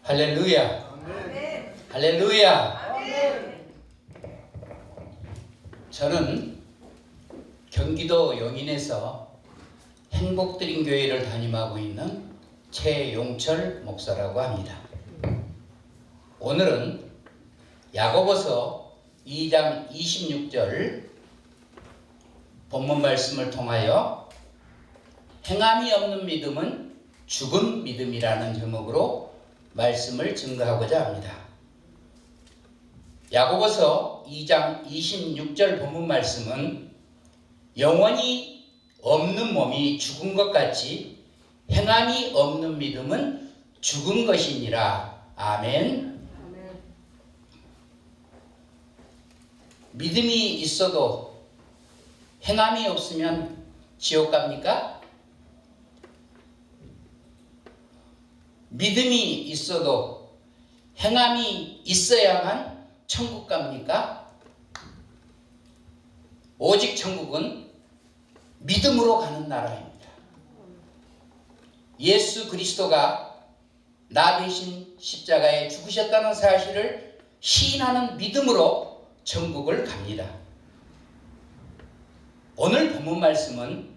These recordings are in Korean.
할렐루야. 아멘. 할렐루야. 아멘. 저는 경기도 용인에서 행복드림 교회를 담임하고 있는 최용철 목사라고 합니다. 오늘은 야고보서 2장 26절 본문 말씀을 통하여 행함이 없는 믿음은 죽은 믿음이라는 제목으로 말씀을 증거하고자 합니다. 야고보서 2장 26절 본문 말씀은 영원히 없는 몸이 죽은 것 같이 행함이 없는 믿음은 죽은 것이니라. 아멘. 믿음이 있어도 행함이 없으면 지옥 갑니까? 믿음이 있어도 행함이 있어야만 천국 갑니까? 오직 천국은 믿음으로 가는 나라입니다. 예수 그리스도가 나 대신 십자가에 죽으셨다는 사실을 시인하는 믿음으로 천국을 갑니다. 오늘 본문 말씀은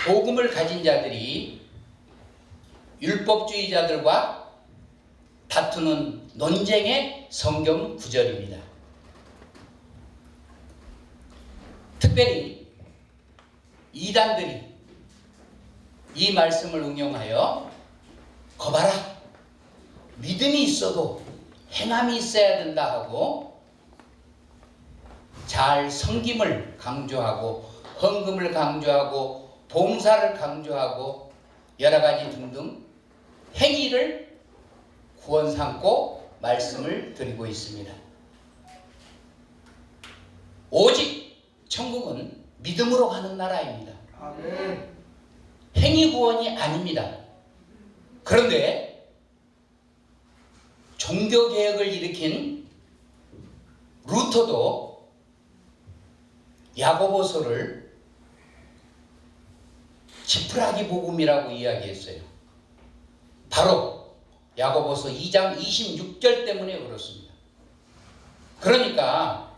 복음을 가진 자들이 율법주의자들과 다투는 논쟁의 성경 구절입니다. 특별히 이단들이 이 말씀을 응용하여 거봐라, 믿음이 있어도 행함이 있어야 된다 하고 잘 섬김을 강조하고 헌금을 강조하고 봉사를 강조하고 여러 가지 등등 행위를 구원 삼고 말씀을 드리고 있습니다. 오직 천국은 믿음으로 가는 나라입니다. 아멘. 행위 구원이 아닙니다. 그런데 종교개혁을 일으킨 루터도 야고보서를 지푸라기 복음이라고 이야기했어요. 바로 야고보서 2장 26절 때문에 그렇습니다. 그러니까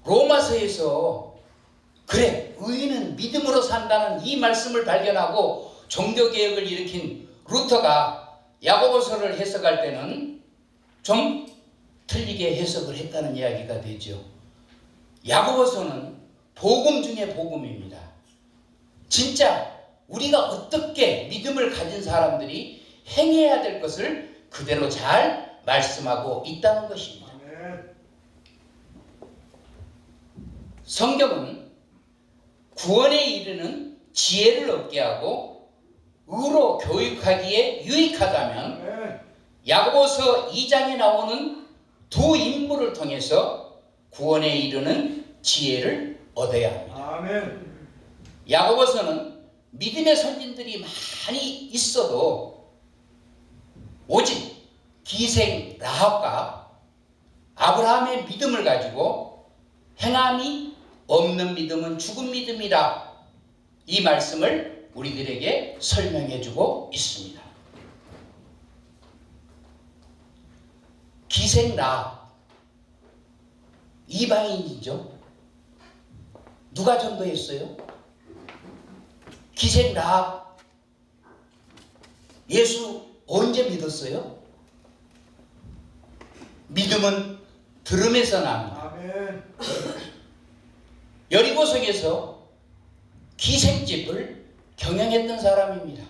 로마서에서 그래, 의인은 믿음으로 산다는 이 말씀을 발견하고 종교개혁을 일으킨 루터가 야고보서를 해석할 때는 좀 틀리게 해석을 했다는 이야기가 되죠. 야고보서는 복음 중에 복음입니다. 진짜 우리가 어떻게 믿음을 가진 사람들이 행해야 될 것을 그대로 잘 말씀하고 있다는 것입니다. 성경은 구원에 이르는 지혜를 얻게 하고 의로 교육하기에 유익하다면 야고보서 2장에 나오는 두 인물을 통해서 구원에 이르는 지혜를 얻어야 합니다. 아멘. 야고보서는 믿음의 선진들이 많이 있어도 오직 기생 라합과 아브라함의 믿음을 가지고 행함이 없는 믿음은 죽은 믿음이라 이 말씀을 우리들에게 설명해 주고 있습니다. 기생 라합, 이방인이죠. 누가 전도했어요? 기생 라합. 예수 언제 믿었어요? 믿음은 들음에서 납니다. 아멘. 여리고성에서 기생집을 경영했던 사람입니다.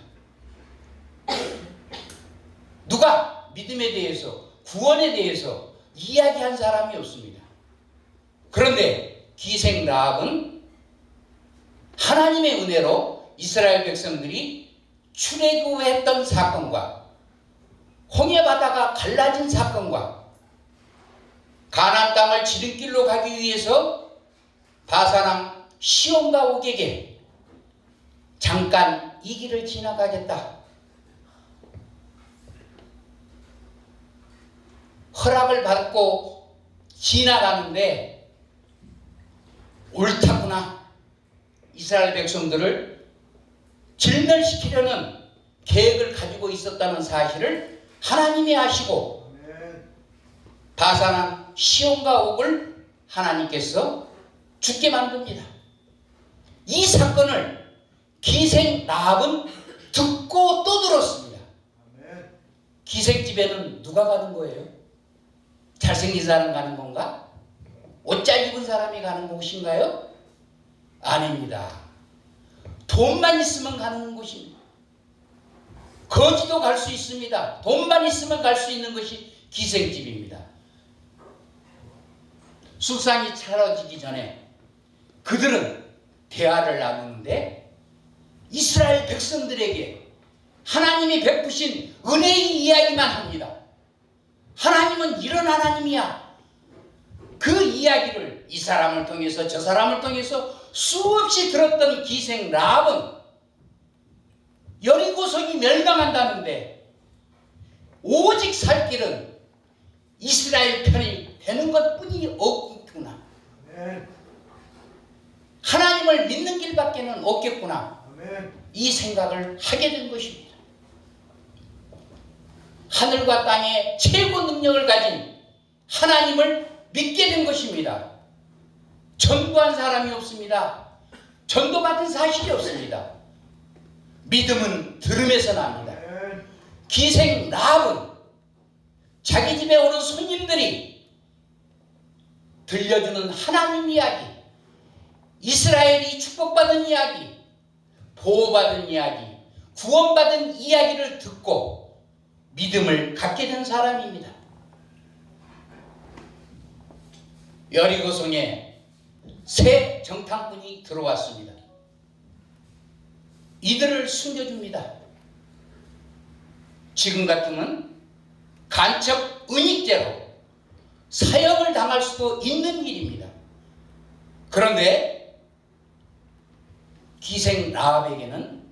누가 믿음에 대해서, 구원에 대해서 이야기한 사람이 없습니다. 그런데 기생 라합은 하나님의 은혜로 이스라엘 백성들이 출애굽했던 사건과 홍해바다가 갈라진 사건과 가나안 땅을 지름길로 가기 위해서 바사랑 시온과 옥에게 잠깐 이 길을 지나가겠다, 허락을 받고 지나가는데 옳다구나, 이스라엘 백성들을 진멸시키려는 계획을 가지고 있었다는 사실을 하나님이 아시고 아멘. 바산한 시온과 옥을 하나님께서 죽게 만듭니다. 이 사건을 기생 라합은 듣고 또 들었습니다. 아멘. 기생집에는 누가 가는 거예요? 잘생긴 사람 가는 건가? 옷 잘 입은 사람이 가는 곳인가요? 아닙니다. 돈만 있으면 가는 곳입니다. 거지도 갈 수 있습니다. 돈만 있으면 갈 수 있는 것이 기생집입니다. 술상이 차려지기 전에 그들은 대화를 나누는데 이스라엘 백성들에게 하나님이 베푸신 은혜의 이야기만 합니다. 하나님은 이런 하나님이야. 그 이야기를 이 사람을 통해서 저 사람을 통해서 수없이 들었던 기생 라합은 여리고성이 멸망한다는데 오직 살 길은 이스라엘 편이 되는 것뿐이 없구나. 아멘. 하나님을 믿는 길밖에는 없겠구나. 아멘. 이 생각을 하게 된 것입니다. 하늘과 땅의 최고 능력을 가진 하나님을 믿게 된 것입니다. 전도한 사람이 없습니다. 전도받은 사실이 없습니다. 믿음은 들음에서 납니다. 아멘. 기생 라합은 자기 집에 오는 손님들이 들려주는 하나님 이야기, 이스라엘이 축복받은 이야기, 보호받은 이야기, 구원받은 이야기를 듣고 믿음을 갖게 된 사람입니다. 여리고성에 새 정탐꾼이 들어왔습니다. 이들을 숨겨줍니다. 지금 같으면 간첩 은닉죄로 사형을 당할 수도 있는 일입니다. 그런데 기생 라합에게는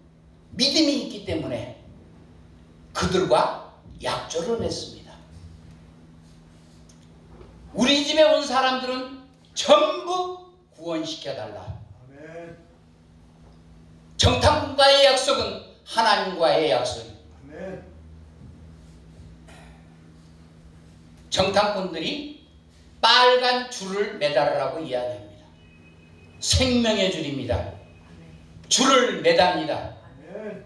믿음이 있기 때문에 그들과 약조를 맺습니다. 우리 집에 온 사람들은 전부 구원시켜달라. 아멘. 정탐꾼과의 약속은 하나님과의 약속입니다. 아멘. 정탐꾼들이 빨간 줄을 매달으라고 이야기합니다. 생명의 줄입니다. 줄을 매답니다. 아멘.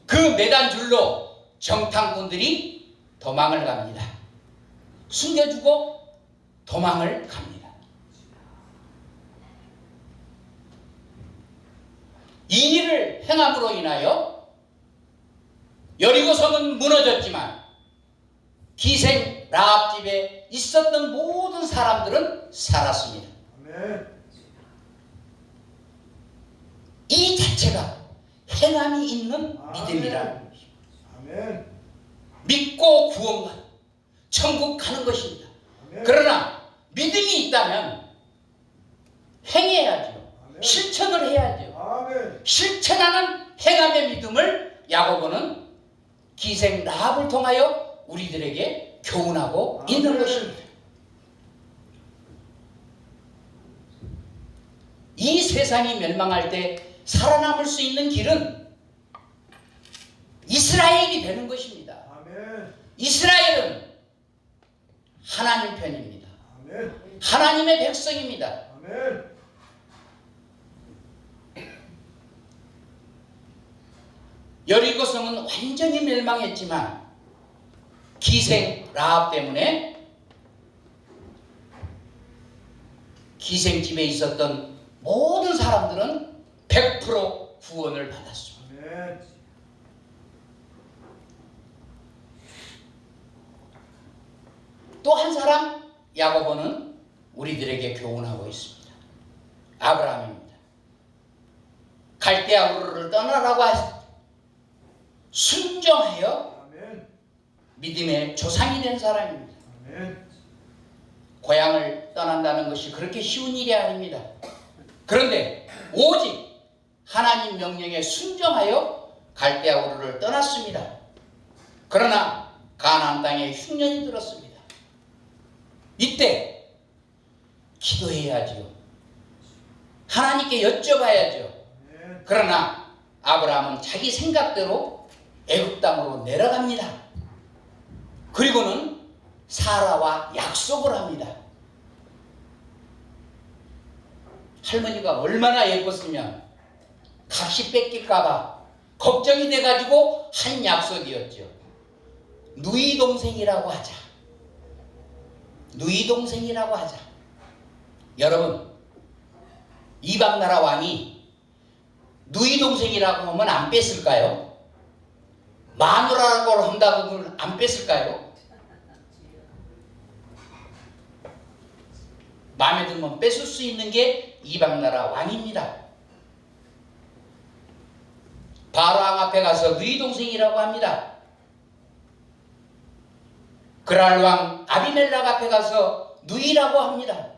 그 매단 줄로 정탐꾼들이 도망을 갑니다. 숨겨주고 도망을 갑니다. 이 일을 행함으로 인하여 여리고성은 무너졌지만 기생 라합 집에 있었던 모든 사람들은 살았습니다. 아멘. 이 자체가 행함이 있는 믿음이라는 것입니다. 아멘. 믿고 구원과 천국 가는 것입니다. 아멘. 그러나 믿음이 있다면 행해야죠. 아멘. 실천을 해야죠. 아멘. 실천하는 행함의 믿음을 야고보는 기생 라합을 통하여 우리들에게 교훈하고 아멘. 있는 것입니다. 이 세상이 멸망할 때 살아남을 수 있는 길은 이스라엘이 되는 것입니다. 아멘. 이스라엘은 하나님 편입니다. 아멘. 하나님의 백성입니다. 아멘. 여리고성은 완전히 멸망했지만 기생 라합 때문에 기생집에 있었던 모든 사람들은 100% 구원을 받았습니다. 아멘. 또 한 사람 야고보는 우리들에게 교훈하고 있습니다. 아브라함입니다. 갈대아 우르를 떠나라고 했을 때 순종하여 아멘. 믿음의 조상이 된 사람입니다. 아멘. 고향을 떠난다는 것이 그렇게 쉬운 일이 아닙니다. 그런데 오직 하나님 명령에 순종하여 갈대아 우르를 떠났습니다. 그러나 가나안 땅에 흉년이 들었습니다. 이때 기도해야지요. 하나님께 여쭤봐야죠. 아멘. 그러나 아브라함은 자기 생각대로 애굽 땅으로 내려갑니다. 그리고는 사라와 약속을 합니다. 할머니가 얼마나 예뻤으면 값이 뺏길까봐 걱정이 돼가지고 한 약속이었죠. 누이 동생이라고 하자. 누이 동생이라고 하자. 여러분, 이방나라 왕이 누이 동생이라고 하면 안 뺐을까요? 마누라라고 한다고 하면 안 뺐을까요? 마음에 들면 뺏을 수 있는 게 이방나라 왕입니다. 바로 왕 앞에 가서 누이 동생이라고 합니다. 그랄 왕 아비멜렉 앞에 가서 누이라고 합니다.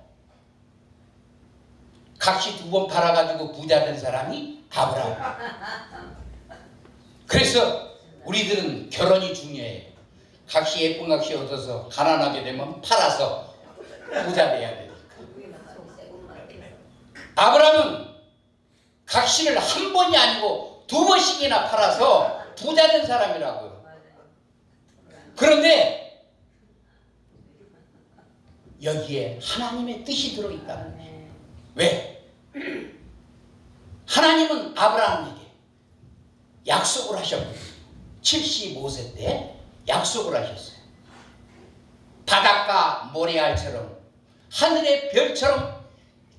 값이 2번 팔아가지고 부자 된 사람이 아브라함. 그래서 우리들은 결혼이 중요해요. 값이 예쁜 값이 얻어서 가난하게 되면 팔아서 부자 돼야 돼요. 아브라함은 각시를 한 번이 아니고 2번씩이나 팔아서 부자 된 사람이라고요. 그런데 여기에 하나님의 뜻이 들어있다. 왜? 하나님은 아브라함에게 약속을 하셨고 75세 때 약속을 하셨어요. 바닷가 모래알처럼 하늘의 별처럼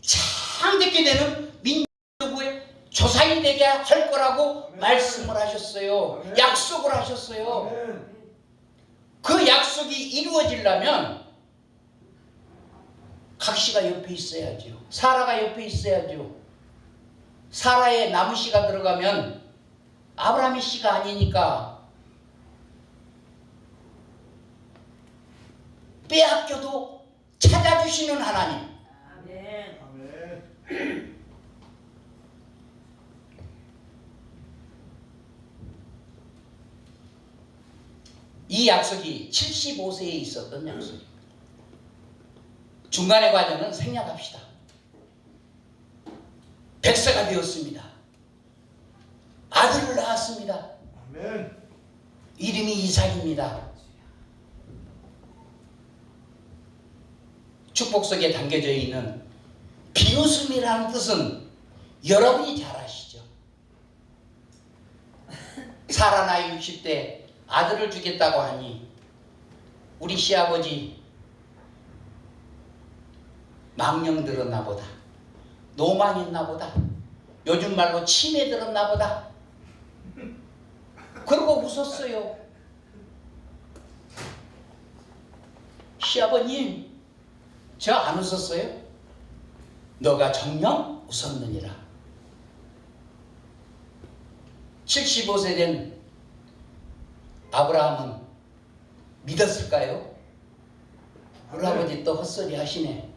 창대케 되는 민족의 조상이 되게 할 거라고 말씀을 하셨어요. 약속을 하셨어요. 그 약속이 이루어지려면 각시가 옆에 있어야죠. 사라가 옆에 있어야죠. 사라의 나무 씨가 들어가면 아브라함의 씨가 아니니까 빼앗겨도 찾아주시는 하나님. 이 약속이 75세에 있었던 약속입니다. 중간의 과정은 생략합시다. 100세가 되었습니다. 아들을 낳았습니다. 아멘. 이름이 이삭입니다. 축복석에 담겨져 있는 비웃음이라는 뜻은 여러분이 잘 아시죠? 사라 나이 60대 아들을 주겠다고 하니 우리 시아버지 망령 들었나 보다. 노망했나 보다. 요즘 말로 치매 들었나 보다. 그러고 웃었어요. 시아버님, 저 안 웃었어요? 너가 정녕 웃었느니라. 75세 된 아브라함은 믿었을까요? 우리 아버지 또 헛소리 하시네.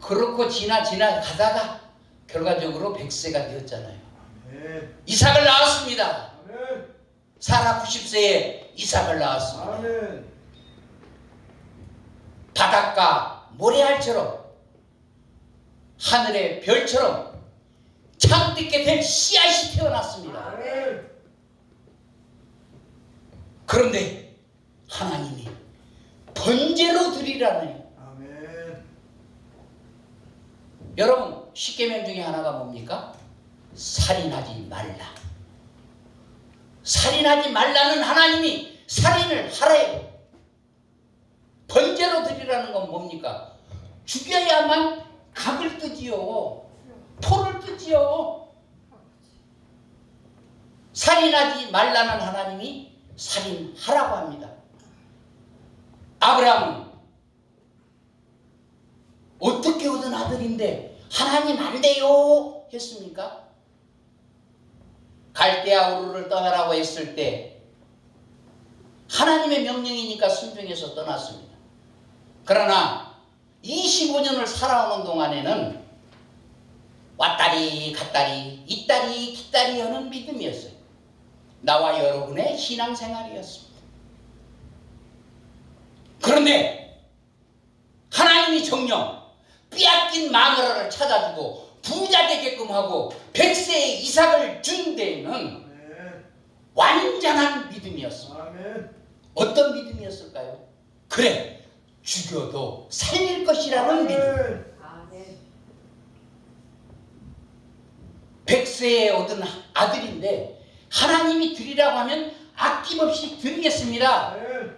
그렇고 지나가다가 결과적으로 100세가 되었잖아요. 아멘. 이삭을 낳았습니다. 아멘. 사라 90세에 이삭을 낳았습니다. 아멘. 바닷가 모래알처럼 하늘의 별처럼 창뜻게 될 씨앗이 태어났습니다. 아멘. 그런데 하나님이 번제로 드리라네요. 아멘. 여러분, 십계명 중에 하나가 뭡니까? 살인하지 말라. 살인하지 말라는 하나님이 살인을 하래요. 번제로 드리라는 건 뭡니까? 죽여야만 각을 뜨지요. 포를 뜨지요. 살인하지 말라는 하나님이 살인하라고 합니다. 아브라함은 어떻게 얻은 아들인데 하나님 안 돼요 했습니까? 갈대아 우르를 떠나라고 했을 때 하나님의 명령이니까 순종해서 떠났습니다. 그러나 25년을 살아오는 동안에는 왔다리 갔다리 있다리 기다리 하는 믿음이었어요. 나와 여러분의 신앙생활이었습니다. 그런데 하나님이 정녕 빼앗긴 마누라를 찾아주고 부자 되게끔 하고 100세의 이삭을 준 데에는 완전한 믿음이었습니다. 아멘. 어떤 믿음이었을까요? 그래, 죽여도 살릴 것이라는 믿음. 아멘. 백세에 얻은 아들인데 하나님이 드리라고 하면 아낌없이 드리겠습니다. 아멘.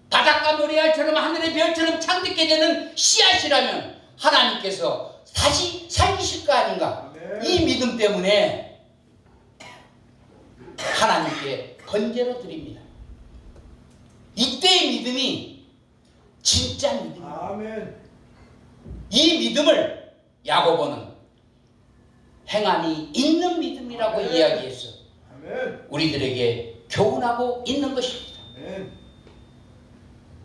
바닷가 모래알처럼 하늘의 별처럼 창듣게 되는 씨앗이라면 하나님께서 다시 살리실 거 아닌가. 아멘. 이 믿음 때문에 하나님께 번제로 드립니다. 이때의 믿음이 진짜 믿음입니다. 아멘. 이 믿음을 야고보는 행함이 있는 믿음이라고 아멘. 이야기해서 아멘. 우리들에게 교훈하고 있는 것입니다. 아멘.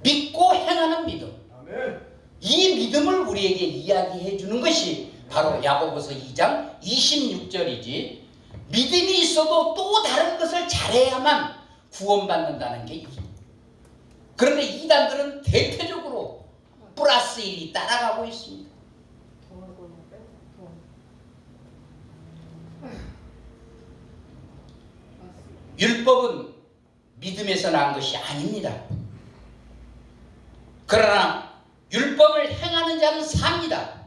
믿고 행하는 믿음, 아멘. 이 믿음을 우리에게 이야기해 주는 것이 바로 야고보서 2장 26절이지. 믿음이 있어도 또 다른 것을 잘해야만 구원받는다는 게 있습니다. 그런데 이단들은 대표적으로 플러스 1이 따라가고 있습니다. 율법은 믿음에서 난 것이 아닙니다. 그러나 율법을 행하는 자는 삽니다.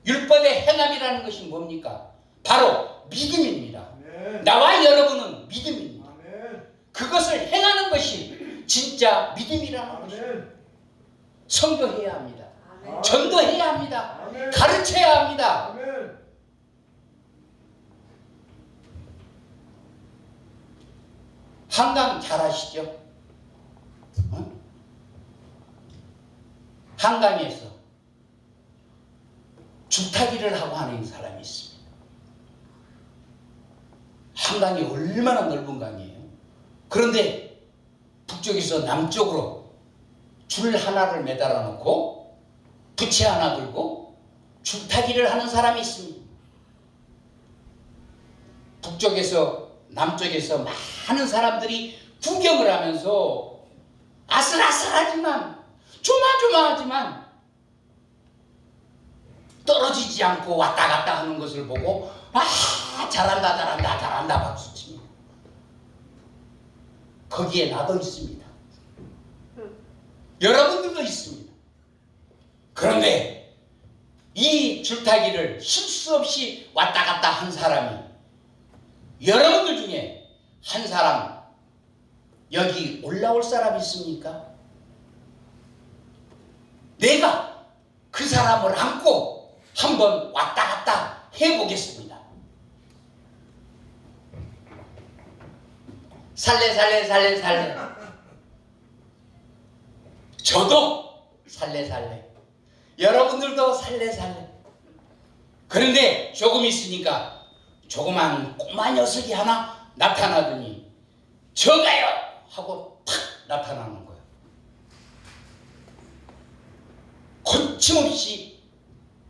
율법의 행함이라는 것이 뭡니까? 바로 믿음입니다. 아멘. 나와 여러분은 믿음입니다. 아멘. 그것을 행하는 것이 진짜 믿음이라는 것입니다. 아멘. 선교해야 합니다. 아멘. 전도해야 합니다. 아멘. 가르쳐야 합니다. 아멘. 한강 잘 아시죠? 어? 한강에서 줄타기를 하고 하는 사람이 있습니다. 한강이 얼마나 넓은 강이에요. 그런데 북쪽에서 남쪽으로 줄 하나를 매달아 놓고 부채 하나 들고 줄타기를 하는 사람이 있습니다. 북쪽에서 남쪽에서 많은 사람들이 구경을 하면서 아슬아슬하지만 조마조마하지만 떨어지지 않고 왔다 갔다 하는 것을 보고 잘한다 잘한다 잘한다 박수칩니다. 거기에 나도 있습니다. 여러분들도 있습니다. 그런데 이 줄타기를 실수 없이 왔다 갔다 한 사람이 여러분들 중에 한 사람 여기 올라올 사람 있습니까? 내가 그 사람을 안고 한번 왔다 갔다 해보겠습니다. 살래. 저도 살래. 여러분들도 살래. 그런데 조금 있으니까 조그만 꼬마 녀석이 하나 나타나더니 저가요! 하고 탁 나타나는 거예요. 거침없이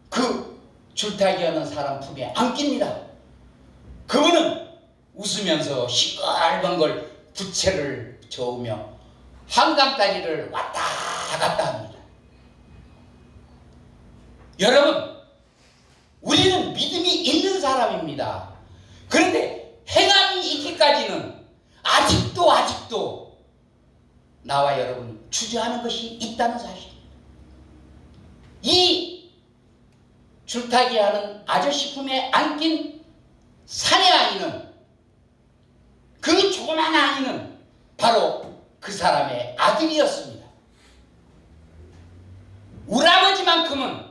그 줄타기 하는 사람 품에 안깁니다. 그분은 웃으면서 시끌벅걸 부채를 저으며 한강다리를 왔다 갔다 합니다. 여러분, 우리는 믿음이 있는 사람입니다. 그런데 행함이 있기까지는 아직도 나와 여러분 주저하는 것이 있다는 사실입니다. 이 줄타기 하는 아저씨 품에 안긴 사내 아이는, 그 조그만 아이는 바로 그 사람의 아들이었습니다. 우리 아버지만큼은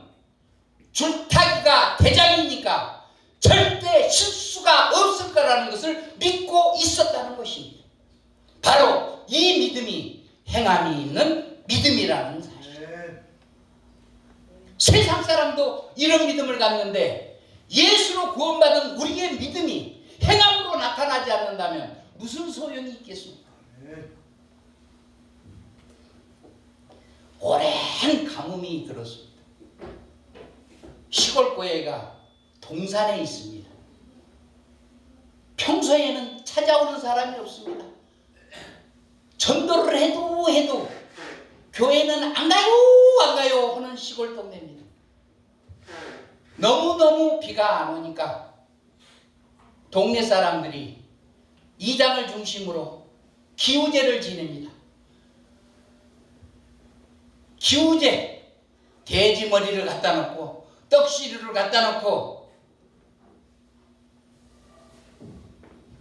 줄타기가 대장이니까 절대 실수가 없을 거라는 것을 믿고 있었다는 것입니다. 바로 이 믿음이 행함이 있는 믿음이라는 사실. 세상 사람도 이런 믿음을 갖는데 예수로 구원받은 우리의 믿음이 행함으로 나타나지 않는다면 무슨 소용이 있겠습니까? 오랜 가뭄이 들었습니다. 시골 교회가 동산에 있습니다. 평소에는 찾아오는 사람이 없습니다. 전도를 해도 교회는 안 가요 하는 시골 동네입니다. 너무너무 비가 안 오니까 동네 사람들이 이장을 중심으로 기우제를 지냅니다. 기우제, 돼지 머리를 갖다 놓고 떡시루를 갖다 놓고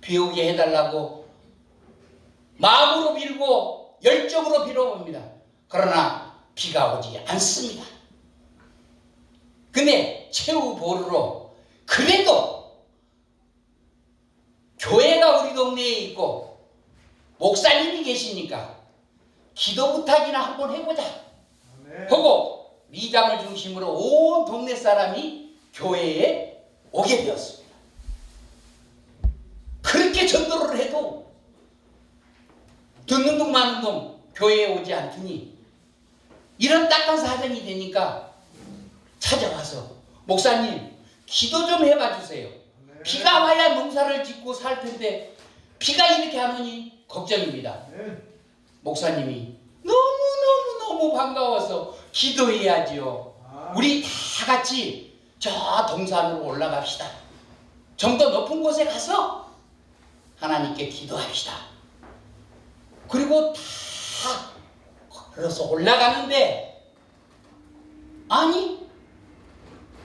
비 오게 해달라고 마음으로 빌고 열정으로 빌어봅니다. 그러나 비가 오지 않습니다. 근데 최후 보루로 그래도 교회가 우리 동네에 있고 목사님이 계시니까 기도 부탁이나 한번 해보자 하고 미장을 중심으로 온 동네 사람이 교회에 오게 되었습니다. 그렇게 전도를 해도 듣는 둥 마는 둥 교회에 오지 않더니 이런 딱한 사정이 되니까 찾아와서 목사님 기도 좀 해봐 주세요. 비가 와야 농사를 짓고 살 텐데 비가 이렇게 안 오니 걱정입니다. 목사님이 너무 반가워서 기도해야지요. 우리 다 같이 저 동산으로 올라갑시다. 좀 더 높은 곳에 가서 하나님께 기도합시다. 그리고 다 걸어서 올라가는데 아니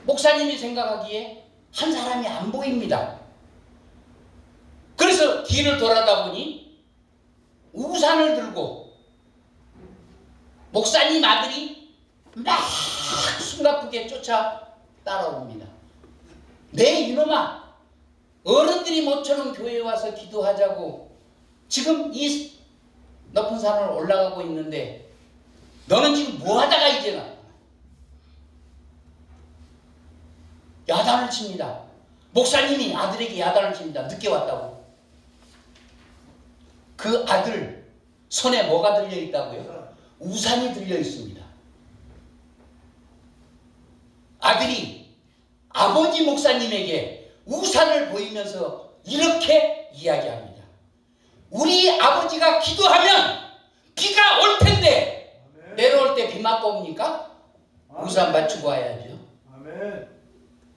목사님이 생각하기에 한 사람이 안 보입니다. 그래서 뒤를 돌아다 보니 우산을 들고 목사님 아들이 막 숨가쁘게 쫓아 따라옵니다. 네 이놈아, 어른들이 모처럼 교회에 와서 기도하자고 지금 이 높은 산을 올라가고 있는데 너는 지금 뭐 하다가 이제 나 야단을 칩니다. 목사님이 아들에게 야단을 칩니다. 늦게 왔다고. 그 아들 손에 뭐가 들려 있다고요? 우산이 들려 있습니다. 아들이 아버지 목사님에게 우산을 보이면서 이렇게 이야기합니다. 우리 아버지가 기도하면 비가 올 텐데 내려올 때 비 맞고 옵니까? 우산 맞추고 와야죠.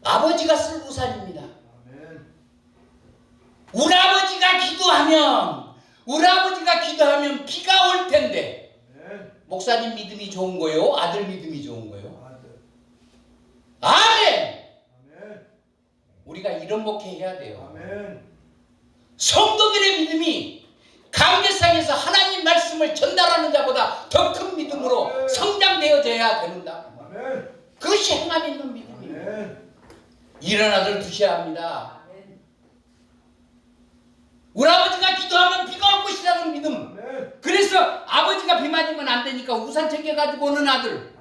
아버지가 쓸 우산입니다. 우리 아버지가 기도하면 비가 올 텐데 목사님 믿음이 좋은 거요? 아들 믿음이 좋은 거요? 아멘! 우리가 이런 목회해야 돼요. 성도들의 믿음이 강대상에서 하나님 말씀을 전달하는 자보다 더 큰 믿음으로 성장되어져야 되는다. 그것이 행함 있는 믿음입니다. 이런 아들 두셔야 합니다. 우리 아버지가 기도하면 비가 올 것이라는 믿음. 그래서 아버지가 비 맞으면 안 되니까 우산 챙겨가지고 오는 아들.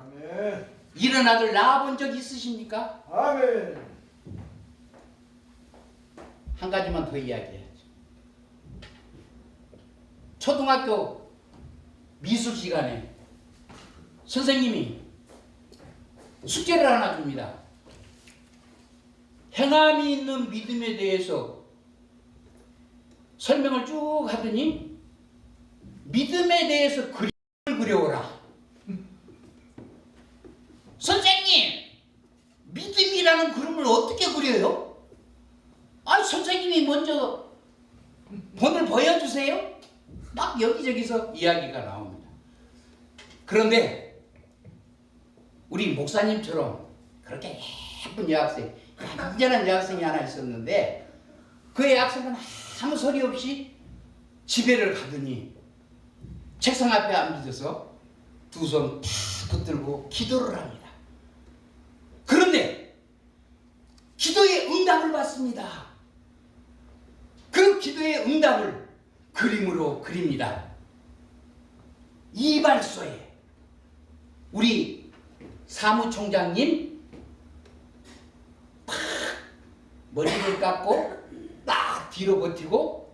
이런 아들 낳아본 적 있으십니까? 한 가지만 더 이야기해야죠. 초등학교 미술 시간에 선생님이 숙제를 하나 줍니다. 행함이 있는 믿음에 대해서 설명을 쭉 하더니 믿음에 대해서 그림을 그려오라. 선생님, 믿음이라는 그림을 어떻게 그려요? 아니 선생님이 먼저 본을 보여주세요. 막 여기저기서 이야기가 나옵니다. 그런데 우리 목사님처럼 그렇게 예쁜 여학생, 얌전한 여학생이 하나 있었는데 그 여학생은 아무 소리 없이 집에를 가더니 책상 앞에 앉아서 두 손 탁 붙들고 기도를 합니다. 그런데 기도의 응답을 받습니다. 그 기도의 응답을 그림으로 그립니다. 이발소에 우리 사무총장님 팍 머리를 깎고 딱 뒤로 버티고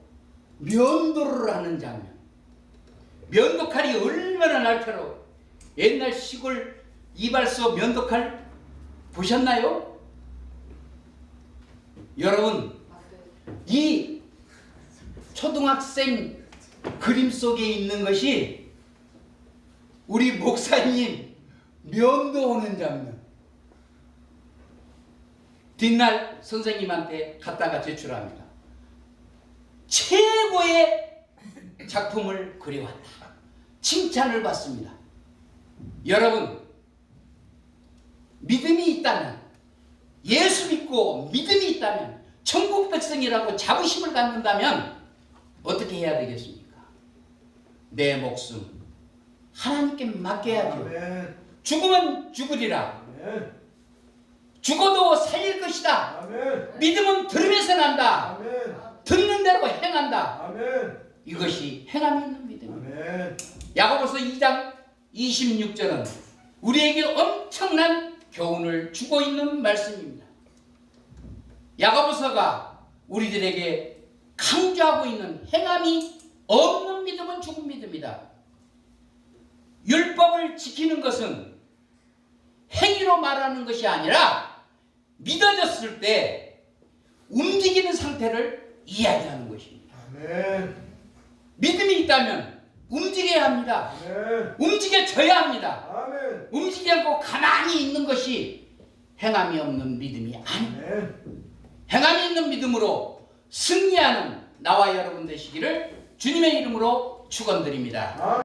면도를 하는 장면. 면도칼이 얼마나 날카로워. 옛날 시골 이발소 면도칼 보셨나요? 여러분, 이 초등학생 그림 속에 있는 것이 우리 목사님 면도하는 장면. 뒷날 선생님한테 갖다가 제출합니다. 최고의 최고의 작품을 그려왔다. 칭찬을 받습니다. 여러분, 믿음이 있다면, 예수 믿고 믿음이 있다면, 천국 백성이라고 자부심을 갖는다면 어떻게 해야 되겠습니까? 내 목숨 하나님께 맡겨야죠. 아멘. 죽으면 죽으리라. 아멘. 죽어도 살릴 것이다. 아멘. 믿음은 들으면서 난다. 아멘. 듣는 대로 행한다. 아멘. 이것이 행함이 있는 믿음입니다. 아멘. 야고보서 2장 26절은 우리에게 엄청난 교훈을 주고 있는 말씀입니다. 야고보서가 우리들에게 강조하고 있는 행함이 없는 믿음은 죽은 믿음이다. 율법을 지키는 것은 행위로 말하는 것이 아니라 믿어졌을 때 움직이는 상태를 이야기하는 것입니다. 아멘. 믿음이 있다면 움직여야 합니다. 아멘. 움직여져야 합니다. 아멘. 움직이지 않고 가만히 있는 것이 행함이 없는 믿음이 아닙니다. 아멘. 행함이 있는 믿음으로 승리하는 나와 여러분 되시기를 주님의 이름으로 축원드립니다.